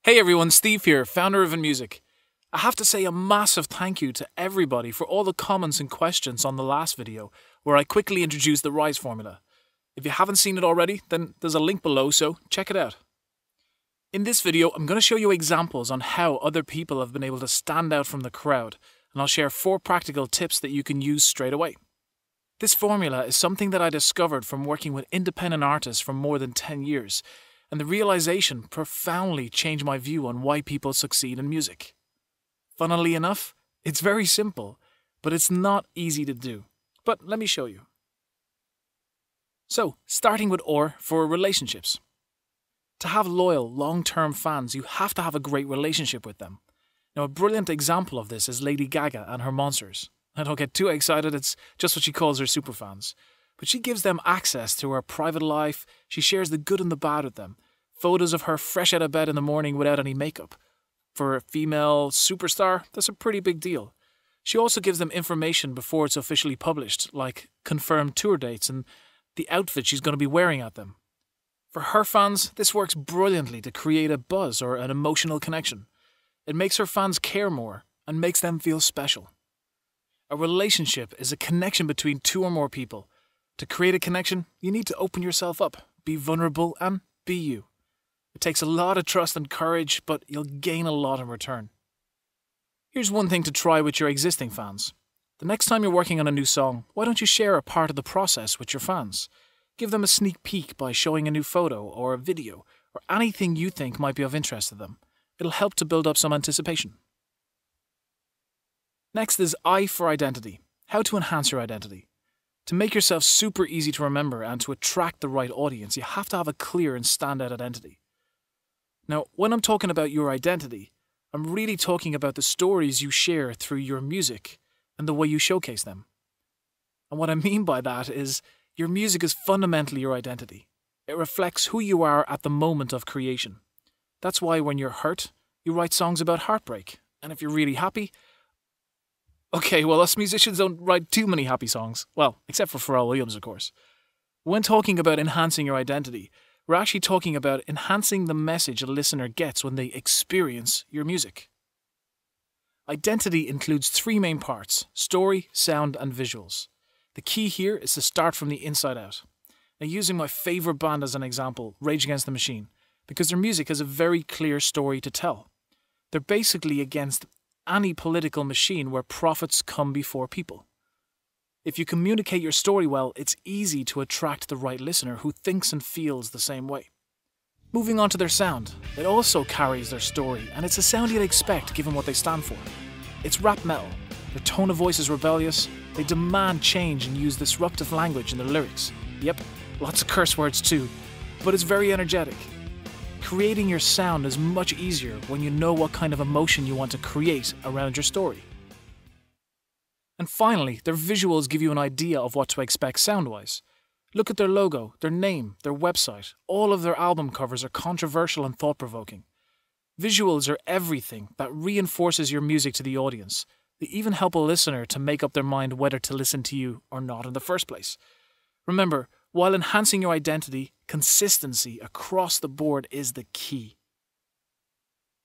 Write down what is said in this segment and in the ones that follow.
Hey everyone, Steve here, founder of InMusic. I have to say a massive thank you to everybody for all the comments and questions on the last video, where I quickly introduced the RISE formula. If you haven't seen it already, then there's a link below, so check it out. In this video, I'm going to show you examples on how other people have been able to stand out from the crowd, and I'll share 4 practical tips that you can use straight away. This formula is something that I discovered from working with independent artists for more than 10 years, and the realization profoundly changed my view on why people succeed in music. Funnily enough, it's very simple, but it's not easy to do. But let me show you. So, starting with OR for relationships. To have loyal, long-term fans, you have to have a great relationship with them. Now, a brilliant example of this is Lady Gaga and her monsters. I don't get too excited, it's just what she calls her superfans. But she gives them access to her private life, she shares the good and the bad with them. Photos of her fresh out of bed in the morning without any makeup. For a female superstar, that's a pretty big deal. She also gives them information before it's officially published, like confirmed tour dates and the outfit she's going to be wearing at them. For her fans, this works brilliantly to create a buzz or an emotional connection. It makes her fans care more and makes them feel special. A relationship is a connection between 2 or more people. To create a connection, you need to open yourself up, be vulnerable, and be you. It takes a lot of trust and courage, but you'll gain a lot in return. Here's one thing to try with your existing fans. The next time you're working on a new song, why don't you share a part of the process with your fans? Give them a sneak peek by showing a new photo or a video, or anything you think might be of interest to them. It'll help to build up some anticipation. Next is I for identity. How to enhance your identity. To make yourself super easy to remember and to attract the right audience, you have to have a clear and standout identity. Now, when I'm talking about your identity, I'm really talking about the stories you share through your music and the way you showcase them. And what I mean by that is, your music is fundamentally your identity. It reflects who you are at the moment of creation. That's why when you're hurt, you write songs about heartbreak. And if you're really happy, okay, well, us musicians don't write too many happy songs. Well, except for Pharrell Williams, of course. When talking about enhancing your identity, we're actually talking about enhancing the message a listener gets when they experience your music. Identity includes 3 main parts: story, sound, and visuals. The key here is to start from the inside out. Now, using my favourite band as an example, Rage Against the Machine, because their music has a very clear story to tell. They're basically against any political machine where profits come before people. If you communicate your story well, it's easy to attract the right listener who thinks and feels the same way. Moving on to their sound, it also carries their story, and it's a sound you'd expect given what they stand for. It's rap metal. Their tone of voice is rebellious, they demand change and use disruptive language in their lyrics. Yep, lots of curse words too, but it's very energetic. Creating your sound is much easier when you know what kind of emotion you want to create around your story. And finally, their visuals give you an idea of what to expect sound-wise. Look at their logo, their name, their website. All of their album covers are controversial and thought-provoking. Visuals are everything that reinforces your music to the audience. They even help a listener to make up their mind whether to listen to you or not in the first place. Remember, while enhancing your identity, consistency across the board is the key.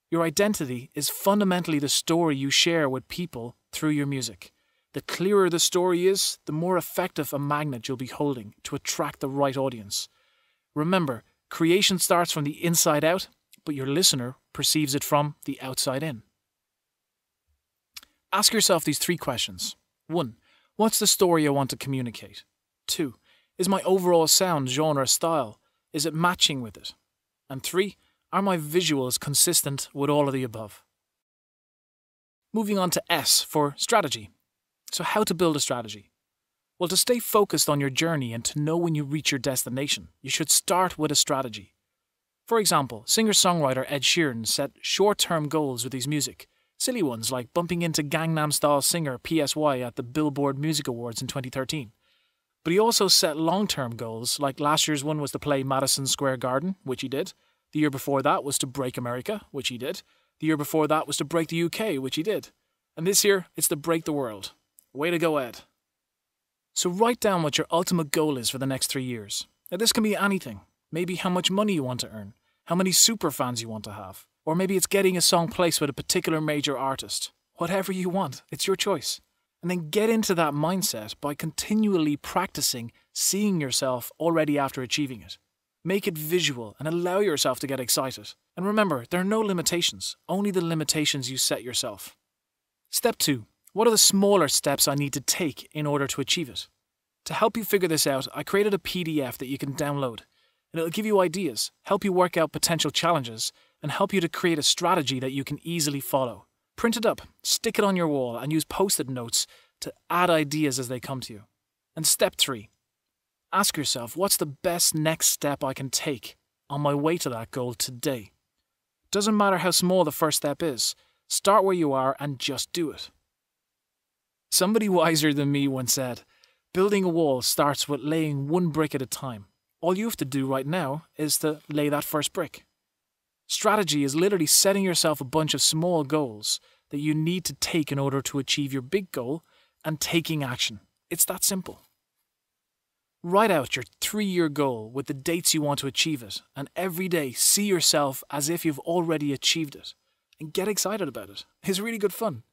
Your identity is fundamentally the story you share with people through your music. The clearer the story is, the more effective a magnet you'll be holding to attract the right audience. Remember, creation starts from the inside out, but your listener perceives it from the outside in. Ask yourself these 3 questions. 1. What's the story I want to communicate? 2. Is my overall sound, genre, style, is it matching with it? And 3. Are my visuals consistent with all of the above? Moving on to S for strategy. So how to build a strategy? Well, to stay focused on your journey and to know when you reach your destination, you should start with a strategy. For example, singer-songwriter Ed Sheeran set short-term goals with his music. Silly ones like bumping into Gangnam Style singer PSY at the Billboard Music Awards in 2013. But he also set long-term goals, like last year's one was to play Madison Square Garden, which he did. The year before that was to break America, which he did. The year before that was to break the UK, which he did. And this year, it's to break the world. Way to go, Ed. So write down what your ultimate goal is for the next 3 years. Now, this can be anything. Maybe how much money you want to earn. how many superfans you want to have, or maybe it's getting a song placed with a particular major artist. Whatever you want, it's your choice. And then get into that mindset by continually practicing seeing yourself already after achieving it. Make it visual and allow yourself to get excited. And remember, there are no limitations, only the limitations you set yourself. Step 2. What are the smaller steps I need to take in order to achieve it? To help you figure this out, I created a PDF that you can download. And it'll give you ideas, help you work out potential challenges, and help you to create a strategy that you can easily follow. Print it up, stick it on your wall, and use post-it notes to add ideas as they come to you. And step 3. Ask yourself, what's the best next step I can take on my way to that goal today? Doesn't matter how small the first step is. Start where you are and just do it. Somebody wiser than me once said, building a wall starts with laying one brick at a time. All you have to do right now is to lay that first brick. Strategy is literally setting yourself a bunch of small goals that you need to take in order to achieve your big goal and taking action. It's that simple. Write out your 3-year goal with the dates you want to achieve it, and every day see yourself as if you've already achieved it, and get excited about it. It's really good fun.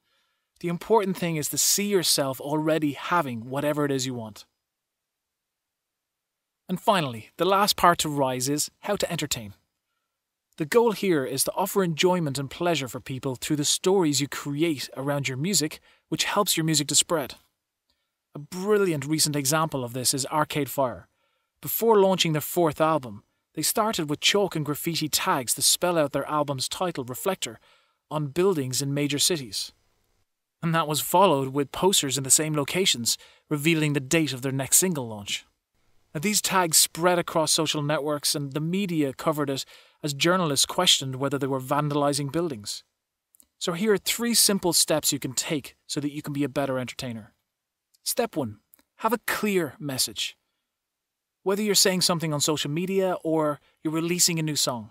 The important thing is to see yourself already having whatever it is you want. And finally, the last part to Rise is how to entertain. The goal here is to offer enjoyment and pleasure for people through the stories you create around your music, which helps your music to spread. A brilliant recent example of this is Arcade Fire. Before launching their 4th album, they started with chalk and graffiti tags to spell out their album's title, Reflector, on buildings in major cities. And that was followed with posters in the same locations, revealing the date of their next single launch. Now, these tags spread across social networks, and the media covered it as journalists questioned whether they were vandalizing buildings. So here are 3 simple steps you can take so that you can be a better entertainer. Step 1. Have a clear message. Whether you're saying something on social media or you're releasing a new song,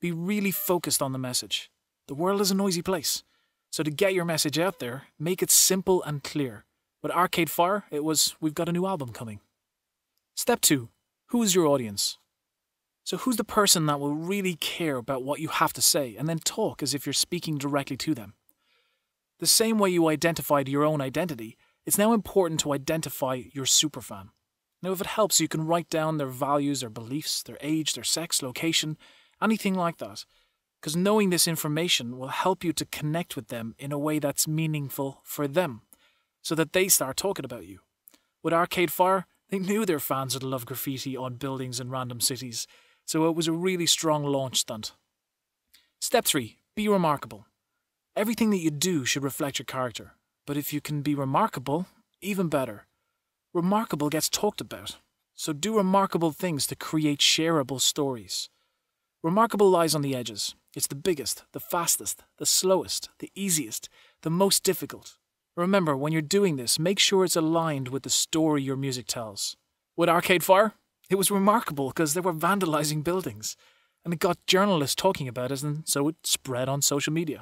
be really focused on the message. The world is a noisy place, so to get your message out there, make it simple and clear. With Arcade Fire, it was, we've got a new album coming. Step 2. Who is your audience? So who's the person that will really care about what you have to say and then talk as if you're speaking directly to them? The same way you identified your own identity, it's now important to identify your superfan. Now, if it helps, you can write down their values, their beliefs, their age, their sex, location, anything like that. Because knowing this information will help you to connect with them in a way that's meaningful for them, so that they start talking about you. With Arcade Fire, they knew their fans would love graffiti on buildings in random cities, so it was a really strong launch stunt. Step 3. Be remarkable. Everything that you do should reflect your character, but if you can be remarkable, even better. Remarkable gets talked about, so do remarkable things to create shareable stories. Remarkable lies on the edges. It's the biggest, the fastest, the slowest, the easiest, the most difficult. Remember, when you're doing this, make sure it's aligned with the story your music tells. With Arcade Fire, it was remarkable because they were vandalizing buildings, and it got journalists talking about it, and so it spread on social media.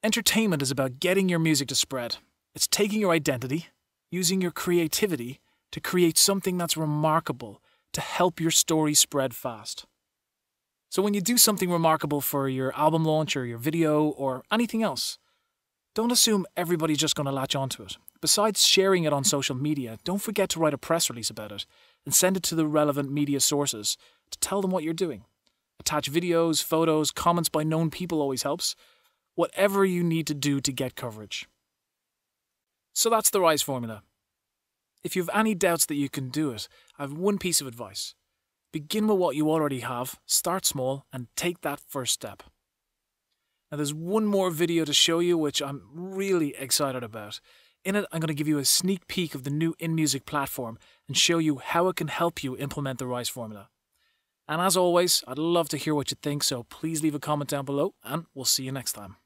Entertainment is about getting your music to spread. It's taking your identity, using your creativity to create something that's remarkable to help your story spread fast. So when you do something remarkable for your album launch or your video or anything else, don't assume everybody's just going to latch onto it. Besides sharing it on social media, don't forget to write a press release about it and send it to the relevant media sources to tell them what you're doing. Attach videos, photos, comments by known people always helps. Whatever you need to do to get coverage. So that's the Rise formula. If you have any doubts that you can do it, I have one piece of advice. Begin with what you already have, start small, and take that first step. Now there's one more video to show you which I'm really excited about. In it, I'm going to give you a sneak peek of the new InMusic platform and show you how it can help you implement the Rise formula. And as always, I'd love to hear what you think, so please leave a comment down below, and we'll see you next time.